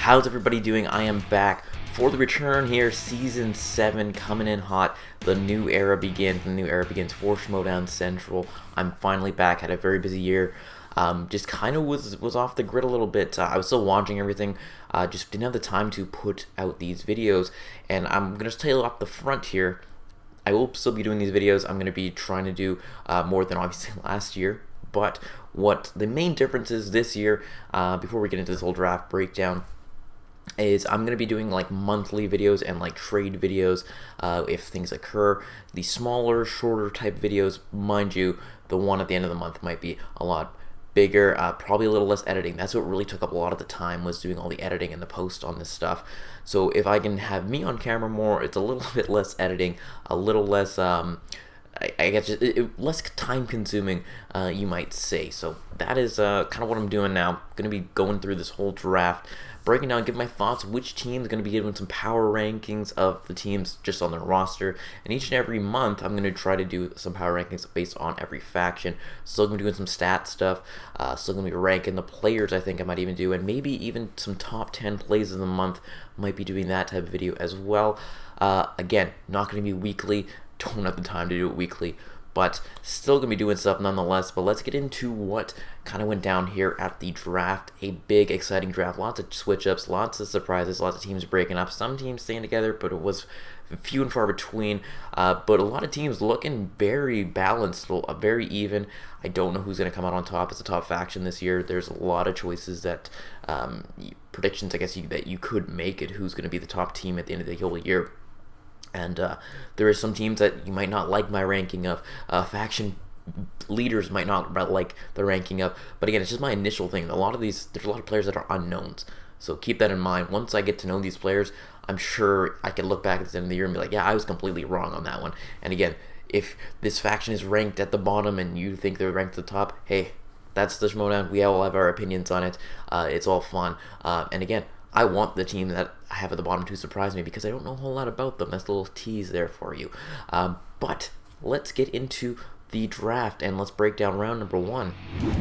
How's everybody doing? I am back for the return here, Season 7 coming in hot. The new era begins. The new era begins for Schmoedown Central. I'm finally back. Had a very busy year. Just kind of was off the grid a little bit. I was still watching everything. Just didn't have the time to put out these videos. And I'm going to tell you off the front here, I will still be doing these videos. I'm going to be trying to do more than obviously last year. But what the main difference is this year, before we get into this whole draft breakdown, is I'm going to be doing like monthly videos and like trade videos if things occur. The smaller, shorter type videos, mind you, the one at the end of the month might be a lot bigger, probably a little less editing. That's what really took up a lot of the time, was doing all the editing and the post on this stuff. So if I can have me on camera more, it's a little bit less editing, a little less I guess less time consuming, you might say. So that is kind of what I'm doing now. I'm going to be going through this whole draft, breaking down, giving my thoughts, which team is going to be giving some power rankings of the teams just on their roster. And each and every month, I'm going to try to do some power rankings based on every faction. Still going to be doing some stat stuff. Still going to be ranking the players, I think I might even do. And maybe even some top 10 plays of the month. Might be doing that type of video as well. Again, not going to be weekly. Don't have the time to do it weekly, but still gonna be doing stuff nonetheless. But let's get into what kind of went down here at the draft. A big, exciting draft. Lots of switch-ups, lots of surprises, lots of teams breaking up. Some teams staying together, but it was few and far between. But a lot of teams looking very balanced, very even. I don't know who's gonna come out on top as a top faction this year. There's a lot of choices that predictions, I guess, that you could make it who's gonna be the top team at the end of the whole year. And there are some teams that you might not like my ranking of. Faction leaders might not like the ranking of. But again, it's just my initial thing. There's a lot of players that are unknowns. So keep that in mind. Once I get to know these players, I'm sure I can look back at the end of the year and be like, yeah, I was completely wrong on that one. And again, if this faction is ranked at the bottom and you think they're ranked at the top, hey, that's the Schmoedown. We all have our opinions on it. It's all fun. And again, I want the team that I have at the bottom to surprise me because I don't know a whole lot about them. That's a little tease there for you. But let's get into the draft and let's break down round number 1.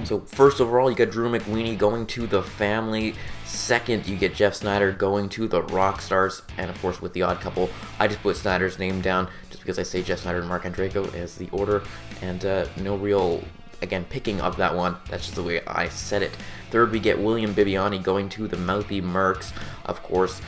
So first overall, you got Drew McWeeny going to the family. Second, you get Jeff Snyder going to the Rockstars. And of course, with the odd couple, I just put Snyder's name down just because I say Jeff Snyder and Mark Andreyko as the order. And no real, again, picking of that one. That's just the way I said it. Third, we get William Bibiani going to the MOUTHY MERCS, of course.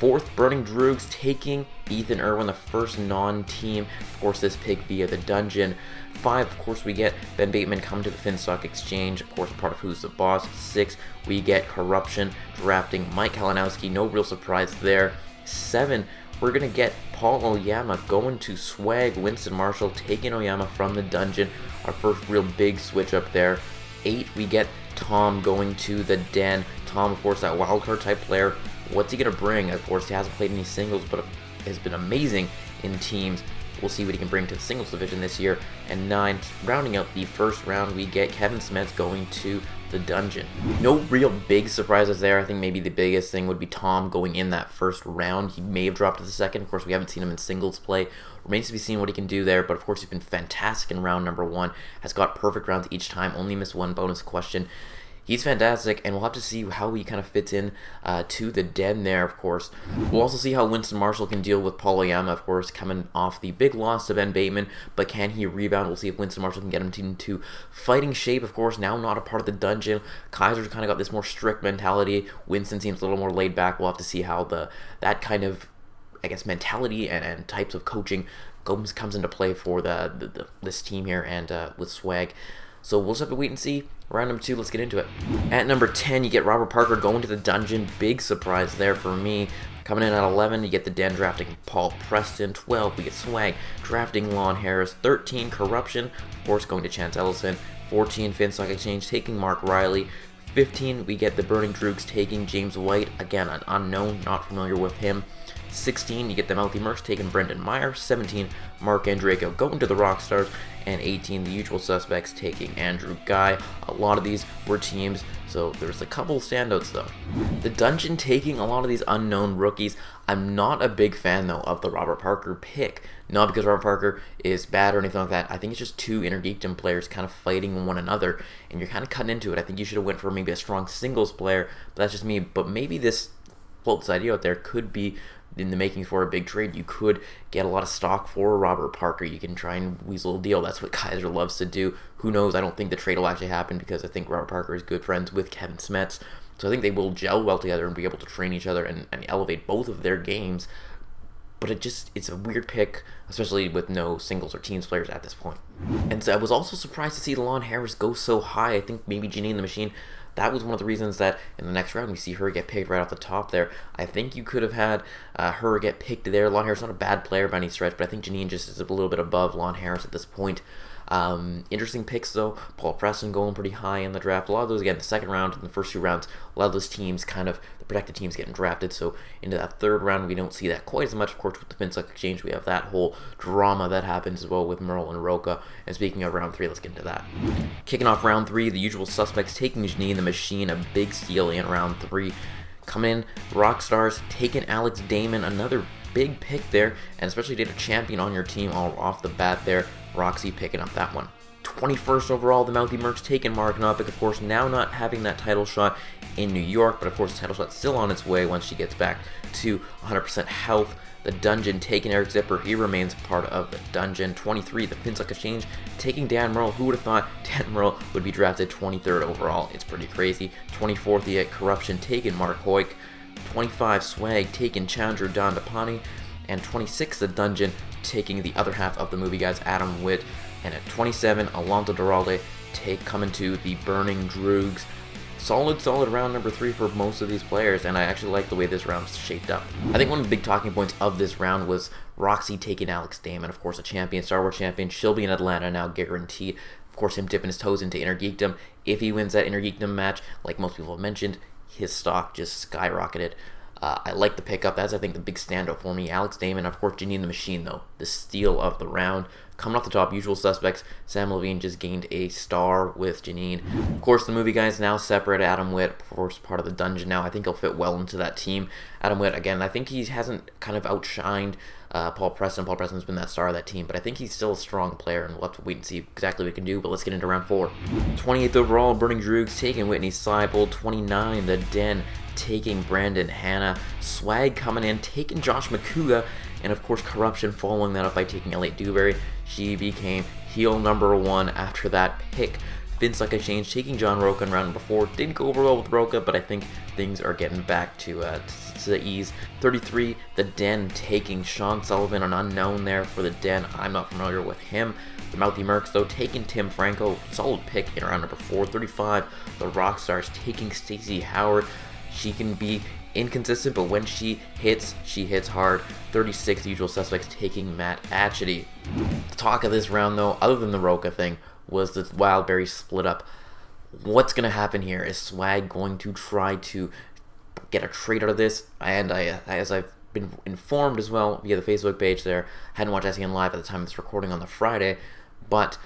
Fourth, Burning Droogs taking Ethan Irwin, the first non-team. Of course, this pick via the dungeon. 5, of course, we get Ben Bateman coming to the Finstock Exchange. Of course, a part of Who's the Boss. 6, we get Corruption drafting Mike Kalinowski. No real surprise there. 7, we're going to get Paul Oyama going to Swag. Winston Marshall taking Oyama from the dungeon. Our first real big switch up there. 8, we get Tom going to the Den. Tom, of course, that wildcard type player. What's he going to bring? Of course, he hasn't played any singles, but has been amazing in teams. We'll see what he can bring to the singles division this year. And 9, rounding out the first round, we get Kevin Smith going to the dungeon. No real big surprises there. I think maybe the biggest thing would be Tom going in that first round. He may have dropped to the second. Of course, we haven't seen him in singles play. Remains to be seen what he can do there, but of course, he's been fantastic in round number 1. Has got perfect rounds each time, only missed one bonus question. He's fantastic, and we'll have to see how he kind of fits in to the Den there, of course. We'll also see how Winston Marshall can deal with Paul Oyama, of course, coming off the big loss to Ben Bateman, but can he rebound? We'll see if Winston Marshall can get him into fighting shape, of course, now not a part of the dungeon. Kaiser's kind of got this more strict mentality. Winston seems a little more laid back. We'll have to see how that kind of, I guess, mentality and types of coaching comes into play for this team here and with Swag. So we'll just have to wait and see. Round number 2, let's get into it. At number 10, you get Robert Parker going to the dungeon. Big surprise there for me. Coming in at 11, you get the Den drafting Paul Preston. 12, we get Swag drafting Lon Harris. 13, Corruption, of course, going to Chance Ellison. 14, Finstock Exchange taking Mark Riley. 15, we get the Burning Droogs taking James White. Again, an unknown, not familiar with him. 16, you get the MOUTHY MERCS taking Brendan Meyer. 17, Mark Andreyko going to the Rockstars. And 18, the usual suspects taking Andrew Guy. A lot of these were teams, so there's a couple standouts though. The dungeon taking a lot of these unknown rookies. I'm not a big fan though of the Robert Parker pick. Not because Robert Parker is bad or anything like that. I think it's just two Intergeekdom players kind of fighting one another, and you're kind of cutting into it. I think you should have went for maybe a strong singles player, but that's just me. But maybe this float this idea out there, could be in the making for a big trade. You could get a lot of stock for Robert Parker. You can try and weasel a deal. That's what Kaiser loves to do. Who knows? I don't think the trade will actually happen because I think Robert Parker is good friends with Kevin Smets. So I think they will gel well together and be able to train each other and elevate both of their games. But it's a weird pick, especially with no singles or teams players at this point. And so I was also surprised to see Lon Harris go so high. I think maybe Janine the Machine, that was one of the reasons that in the next round we see her get picked right off the top there. I think you could have had her get picked there. Lon Harris, not a bad player by any stretch, but I think Janine just is a little bit above Lon Harris at this point. Interesting picks though. Paul Preston going pretty high in the draft. A lot of those, again, the second round and the first 2 rounds, a lot of those teams kind of, the protected teams getting drafted. So into that 3rd round, we don't see that quite as much. Of course, with the Finstock Exchange, we have that whole drama that happens as well with Merle and Roca. And speaking of round 3, let's get into that. Kicking off round 3, the usual suspects taking Janine the Machine, a big steal in round 3. Coming in, Rockstars taking Alex Damon, another big pick there, and especially to get a champion on your team all off the bat there. Roxy picking up that one. 21st overall, the Mouthy MERCS taking Mark Nopick, of course, now not having that title shot in New York, but of course the title shot's still on its way once she gets back to 100% health. The Dungeon taking Eric Zipper, he remains part of the Dungeon. 23, the Finstock Exchange taking Dan Merle. Who would have thought Dan Merle would be drafted 23rd overall? It's pretty crazy. 24th, the Corruption taking Mark Hoyk. 25, Swag taking Challenger Don Depani. And 26, the Dungeon taking the other half of the movie guys, Adam Witt. And at 27, Alonso Duralde coming to the Burning Droogs. Solid round number 3 for most of these players, and I actually like the way this round's shaped up. I think one of the big talking points of this round was Roxy taking Alex Damon, of course, a champion, Star Wars champion. She'll be in Atlanta now, guaranteed. Of course, him dipping his toes into Inner Geekdom. If he wins that Inner Geekdom match, like most people have mentioned, his stock just skyrocketed. I like the pickup. That's, I think, the big standout for me. Alex Damon, of course, Janine the Machine, though. The steal of the round. Coming off the top, usual suspects. Sam Levine just gained a star with Janine. Of course, the movie guys now separate. Adam Witt, of course, part of the Dungeon now. I think he'll fit well into that team. Adam Witt, again, I think he hasn't kind of outshined Paul Preston. Paul Preston's been that star of that team, but I think he's still a strong player, and we'll have to wait and see exactly what he can do. But let's get into round 4. 28th overall, Burning Droogs taking Whitney Seibold. 29, The Den taking Brandon Hanna. Swag coming in, taking Josh McCouga, and of course Corruption following that up by taking Elliot Dewberry. She became heel number 1 after that pick. Finstock Exchange taking John Roca in round number 4. Didn't go over well with Roca, but I think things are getting back to the ease. 33, The Den taking Sean Sullivan, an unknown there for The Den. I'm not familiar with him. The Mouthy MERCS, though, taking Tim Franco. Solid pick in round number 4. 35, The Rockstars taking Stacey Howard. She can be inconsistent, but when she hits hard. 36, the usual suspects taking Matt Atchity. The talk of this round, though, other than the Roca thing, was the Wildberry split up. What's going to happen here? Is Swag going to try to get a trade out of this? And as I've been informed as well via the Facebook page there, hadn't watched SEN Live at the time of this recording on the Friday, but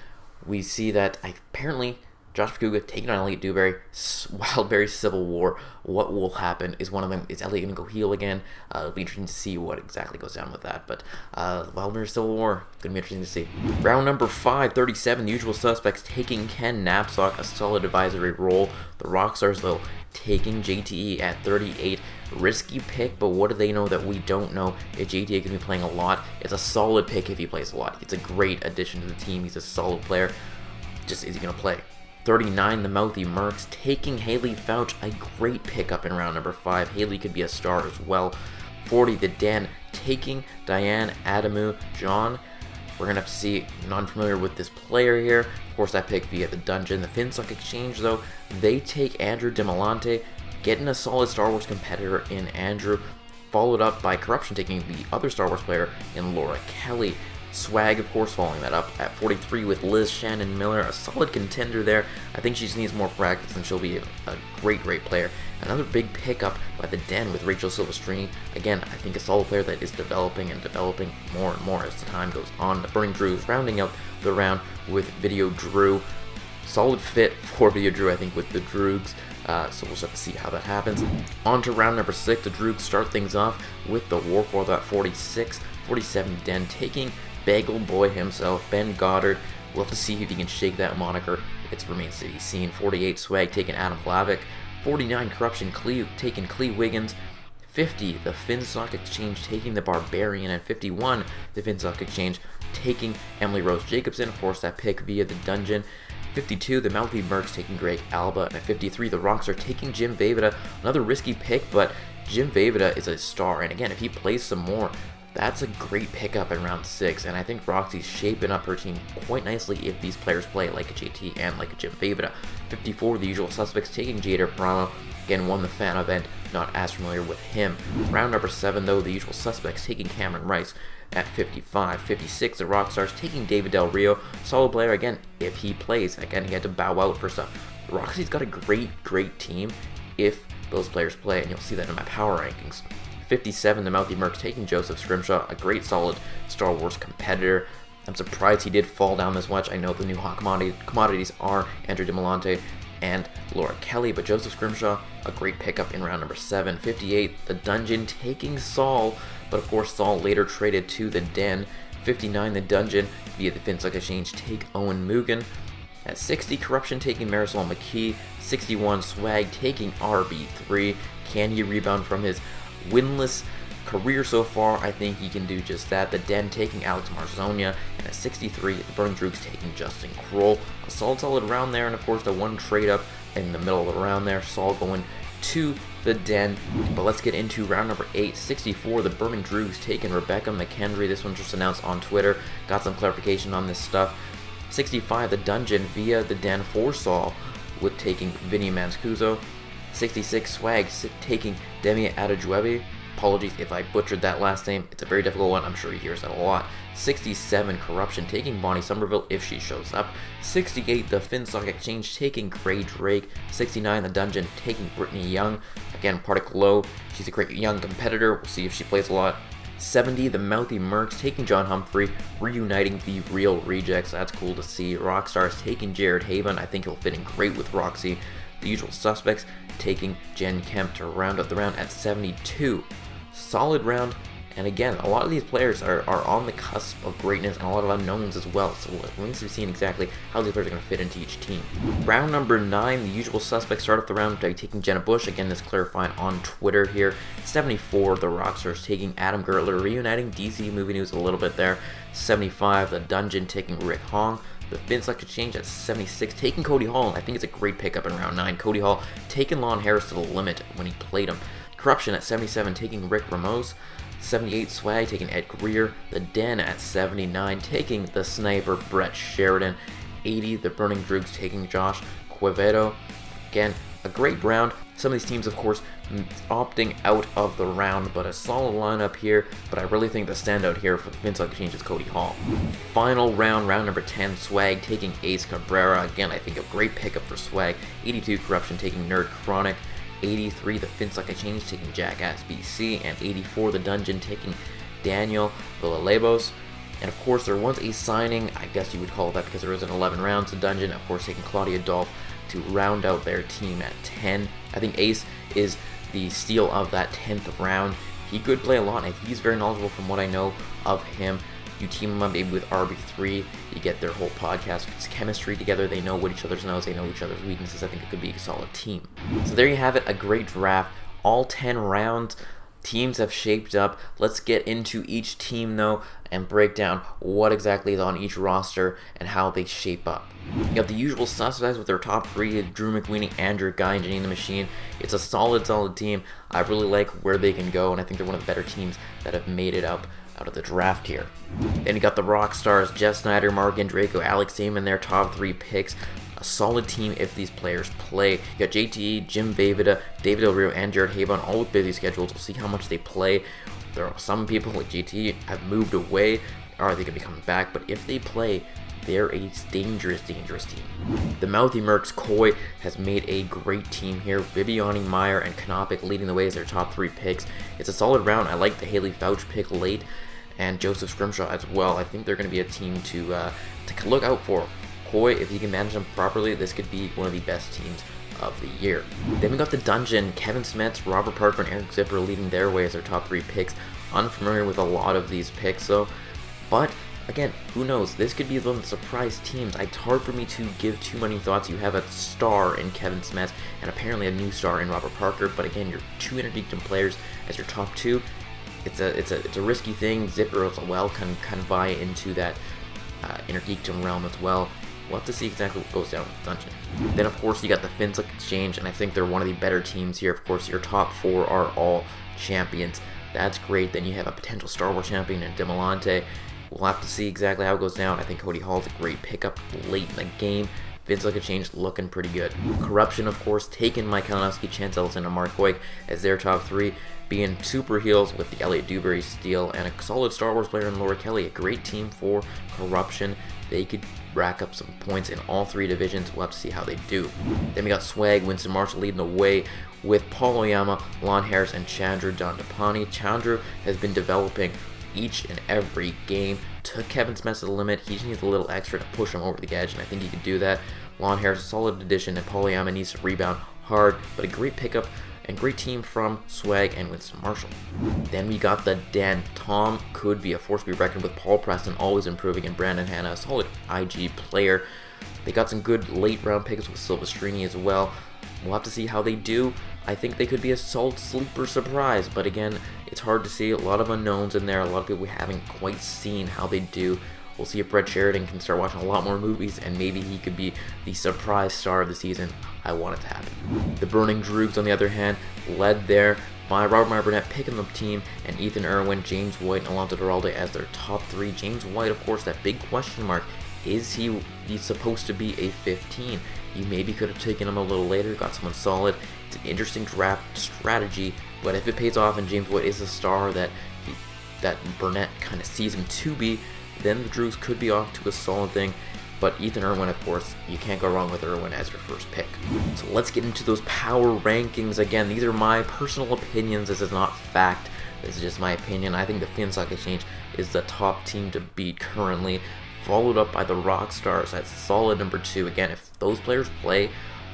we see that apparently Josh McCouga taking on Elliot Dewberry. Wildberry Civil War. What will happen? Is one of them, is Elliot going to go heel again? It'll be interesting to see what exactly goes down with that. But Wildberry Civil War, going to be interesting to see. Round number 5, 37, the usual suspects taking Ken Knapsack, a solid advisory role. The Rockstars, though, taking JTE at 38. Risky pick, but what do they know that we don't know? If JTE is going to be playing a lot, it's a solid pick if he plays a lot. It's a great addition to the team. He's a solid player. Just, is he going to play? 39, the Mouthy MERCS taking Haley Fouch, a great pickup in round number 5. Haley could be a star as well. 40, the Den taking Diane Adamu. John, we're going to have to see. I'm not familiar with this player here. Of course, that pick via the Dungeon. The Finstock Exchange, though, they take Andrew Demolante, getting a solid Star Wars competitor in Andrew, followed up by Corruption taking the other Star Wars player in Laura Kelly. Swag, of course, following that up at 43 with Liz Shannon Miller, a solid contender there. I think she just needs more practice and she'll be a great player. Another big pickup by the Den with Rachel Silvestrini. Again, I think a solid player that is developing more and more as the time goes on. The Burning Drews rounding out the round with Video Drew. Solid fit for Video Drew, I think, with the Droogs. So we'll just have to see how that happens. On to round number 6, the Droogs start things off with the War for that 46. 47, Den taking Bagel Boy himself, Ben Goddard. We'll have to see if he can shake that moniker. It remains to be seen. 48, Swag taking Adam Plavic. 49, Corruption taking Clee Wiggins. 50, the Finstock Exchange taking the Barbarian. At 51, the Finstock Exchange taking Emily Rose Jacobson. Of course, that pick via the dungeon. 52, the Mouthy MERCS taking Greg Alba. And at 53, the Rocks are taking Jim Vejvoda. Another risky pick, but Jim Vejvoda is a star. And again, if he plays some more, that's a great pickup in round 6, and I think Roxy's shaping up her team quite nicely if these players play like a JT and like a Jim Vejvoda. 54, the Usual Suspects taking Jader Paramo. Again, won the fan event, not as familiar with him. Round number 7, though, the Usual Suspects taking Cameron Rice at 55. 56, the Rockstars taking David Del Rio. Solid player, again, if he plays. Again, he had to bow out for stuff. Roxy's got a great team if those players play, and you'll see that in my power rankings. 57, the Mouthy MERCS taking Joseph Scrimshaw, a great solid Star Wars competitor. I'm surprised he did fall down this much. I know the new hot commodities are Andrew DeMolante and Laura Kelly, but Joseph Scrimshaw, a great pickup in round number 7. 58, the Dungeon taking Saul, but of course Saul later traded to the Den. 59, the Dungeon via the Finstock Exchange take Owen Mugen. At 60, Corruption taking Marisol McKee. 61, Swag taking RB3. Can he rebound from his winless career so far? I think he can do just that. The Den taking Alex Marzonia, and at 63, the Burning Droogs taking Justin Kroll. A solid round there, and of course the one trade up in the middle of the round there, Saul going to the Den. But let's get into round number 8. 64, the Burning Droogs taking Rebecca McKendry. This one just announced on Twitter. Got some clarification on this stuff. 65, the Dungeon via the Den for Saul with taking Vinny Mancuso. 66, Swag taking Demi Adejuebi. Apologies if I butchered that last name. It's a very difficult one. I'm sure he hears that a lot. 67, Corruption taking Bonnie Somerville if she shows up. 68, the Finstock Exchange taking Gray Drake. 69, the Dungeon taking Brittany Young. Again, particle low. She's a great young competitor. We'll see if she plays a lot. 70, the Mouthy MERCS taking John Humphrey, reuniting the Real Rejects. That's cool to see. Rockstars taking Jared Haven. I think he'll fit in great with Roxy. The Usual Suspects taking Jen Kemp to round up the round at 72. Solid round, and again, a lot of these players are on the cusp of greatness and a lot of unknowns as well, so it remains to be seen exactly how these players are going to fit into each team. Round number 9, the Usual Suspects start off the round by taking Jenna Bush. Again, this clarified on Twitter here. 74, the Rockstars taking Adam Gertler, reuniting DC movie news a little bit there. 75, the Dungeon taking Rick Hong. The Finstock Exchange at 76, taking Cody Hall, and I think it's a great pickup in round 9. Cody Hall taking Lon Harris to the limit when he played him. Corruption at 77, taking Rick Ramos. 78, Swag taking Ed Greer. The Den at 79, taking the Sniper Brett Sheridan. 80, the Burning Droogs taking Josh Quevedo. Again, a great round. Some of these teams, of course, opting out of the round, but a solid lineup here. But I really think the standout here for the Finstock Exchange is Cody Hall. Final round, round number 10, Swag taking Ace Cabrera. Again, I think a great pickup for Swag. 82, Corruption taking Nerd Chronic. 83, the Finstock Exchange taking Jackass BC. And 84, the Dungeon taking Daniel Villalobos. And of course, there was a signing, I guess you would call that because there was an 11 rounds. The Dungeon, of course, taking Claudia Dolph to round out their team at 10. I think Ace is the steal of that 10th round. He could play a lot, and he's very knowledgeable from what I know of him. You team him up maybe with RB3, you get their whole podcast chemistry together, they know what each other knows, they know each other's weaknesses. I think it could be a solid team. So there you have it, a great draft, all 10 rounds. Teams have shaped up. Let's get into each team though and break down what exactly is on each roster and how they shape up. You got the Usual Suspects with their top 3, Drew McWeeny, Andrew Guy, and Janine the Machine. It's a solid team. I really like where they can go, and I think they're one of the better teams that have made it up out of the draft here. Then you got the Rockstars, Jeff Snyder, Morgan Draco, Alex Damon, their top 3 picks. A solid team if these players play. You got JTE, Jim Vejvoda, David Del Rio, and Jared Haven, all with busy schedules. We'll see how much they play. There are some people like JTE have moved away. Are they going to be coming back? But if they play, they're a dangerous team. The Mouthy MERCS Koi has made a great team here. Viviani, Meyer, and Knopic leading the way as their top 3 picks. It's a solid round. I like the Haley Fouch pick late, and Joseph Scrimshaw as well. I think they're going to be a team to look out for. Koi, if you can manage them properly, this could be one of the best teams of the year. Then we got the Dungeon, Kevin Smets, Robert Parker, and Eric Zipper leading their way as their top 3 picks. Unfamiliar with a lot of these picks though, but again, who knows? This could be one of the surprise teams. It's hard for me to give too many thoughts. You have a star in Kevin Smith and apparently a new star in Robert Parker, but again, your two Intergeekdom players as your top two. It's a risky thing. Zipper as well can kind of buy into that Intergeekdom realm as well. We'll have to see exactly what goes down with the dungeon. Then, of course, you got the Finslick Exchange, and I think they're one of the better teams here. Of course, your top four are all champions. That's great. Then you have a potential Star Wars champion in Demolante. We'll have to see exactly how it goes down. I think Cody Hall's a great pickup late in the game. Finslick Exchange looking pretty good. Corruption, of course, taking Mike Kalinowski, Chance Ellison, and Mark Hoig as their top three, being super heels with the Elliot Dewberry steal and a solid Star Wars player in Laura Kelly. A great team for Corruption. They could rack up some points in all three divisions. We'll have to see how they do. Then we got Swag, Winston Marshall leading the way with Paul Oyama, Lon Harris, and Chandru Dandapani. Chandru has been developing each and every game. Took Kevin Smith to the limit. He just needs a little extra to push him over the edge, and I think he can do that. Lon Harris, a solid addition, and Paul Oyama needs to rebound hard, but a great pickup and great team from Swag and Winston Marshall. Then we got the Den. Tom could be a force to be reckoned with. Paul Preston always improving, and Brandon Hanna, a solid IG player. They got some good late round picks with Silvestrini as well. We'll have to see how they do. I think they could be a solid sleeper surprise, but again, it's hard to see. A lot of unknowns in there. A lot of people we haven't quite seen how they do. We'll see if Brett Sheridan can start watching a lot more movies, and maybe he could be the surprise star of the season. I want it to happen. The Burning Droogs, on the other hand, led there by Robert Meyer Burnett picking the team, and Ethan Irwin, James White, and Alonso Duralde as their top three. James White, of course, that big question mark. Is he supposed to be a 15? You maybe could have taken him a little later, got someone solid. It's an interesting draft strategy, but if it pays off and James White is a star that Burnett kind of sees him to be, then the Droogs could be off to a solid thing. But Ethan Irwin, of course, you can't go wrong with Irwin as your first pick. So let's get into those power rankings. Again, these are my personal opinions. This is not fact. This is just my opinion. I think the Finslick Exchange is the top team to beat currently, followed up by the Rockstars at solid number 2. Again, if those players play,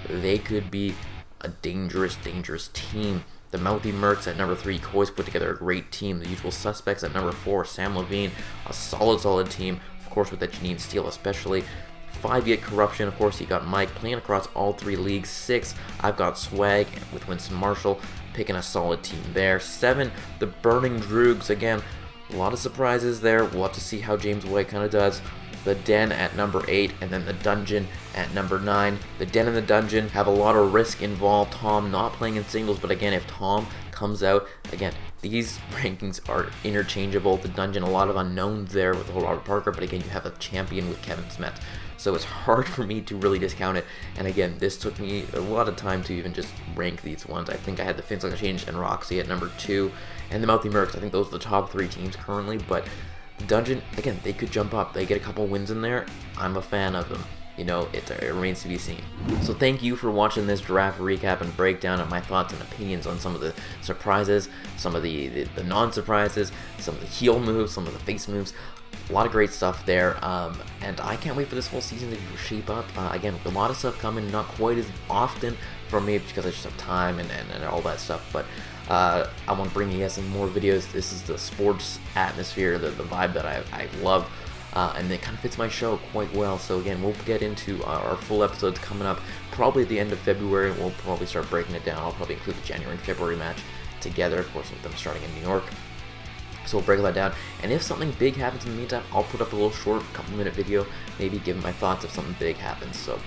they could be a dangerous, dangerous team. The Mouthy MERCS at number 3, Koi's put together a great team. The Usual Suspects at number 4, Sam Levine, a solid team, of course with that Janine Steele especially. 5, you get Corruption, of course you got Mike playing across all 3 leagues. 6, I've got Swag with Winston Marshall, picking a solid team there. 7, the Burning Droogs, again, a lot of surprises there. We'll have to see how James White kind of does. The Den at number 8, and then the Dungeon at number 9. The Den and the Dungeon have a lot of risk involved. Tom not playing in singles, but again, if Tom comes out, again, these rankings are interchangeable. The Dungeon, a lot of unknowns there with the whole Robert Parker, but again, you have a champion with Kevin Smith. So it's hard for me to really discount it, and again, this took me a lot of time to even just rank these ones. I think I had the Finslick Exchange and Roxy at number 2, and the Mouthy MERCS. I think those are the top 3 teams currently, but Dungeon, again, they could jump up. They get a couple wins in there. I'm a fan of them. You know, it remains to be seen. So thank you for watching this draft recap and breakdown of my thoughts and opinions on some of the surprises, some of the non-surprises, some of the heel moves, some of the face moves. A lot of great stuff there, and I can't wait for this whole season to shape up. Again, a lot of stuff coming, not quite as often from me because I just have time and all that stuff, but I want to bring you guys some more videos. This is the sports atmosphere, the vibe that I love, and it kind of fits my show quite well. So again, we'll get into our full episodes coming up probably at the end of February. We'll probably start breaking it down. I'll probably include the January and February match together, of course, with them starting in New York. So we'll break all that down, and if something big happens in the meantime, I'll put up a little short, couple-minute video, maybe giving my thoughts if something big happens. So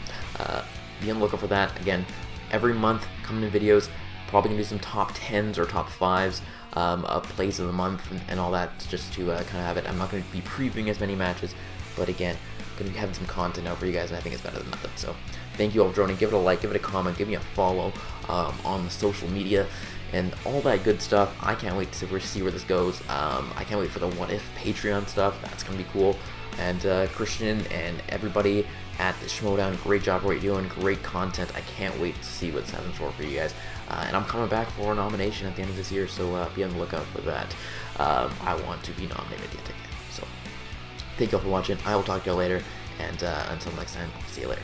be on the lookout for that. Again, every month coming in videos. Probably gonna do some top 10s or top 5s of plays of the month and all that, just to kind of have it. I'm not going to be previewing as many matches, but again, going to be having some content out for you guys, and I think it's better than nothing. So thank you all for joining. Give it a like, give it a comment, give me a follow on the social media and all that good stuff. I can't wait to see where this goes. I can't wait for the What If Patreon stuff. That's going to be cool. And Christian and everybody at the Schmoedown, great job what you're doing, great content. I can't wait to see what's in store for you guys. And I'm coming back for a nomination at the end of this year, so be on the lookout for that. I want to be nominated yet again. So thank you all for watching. I will talk to you all later, and until next time, see you later.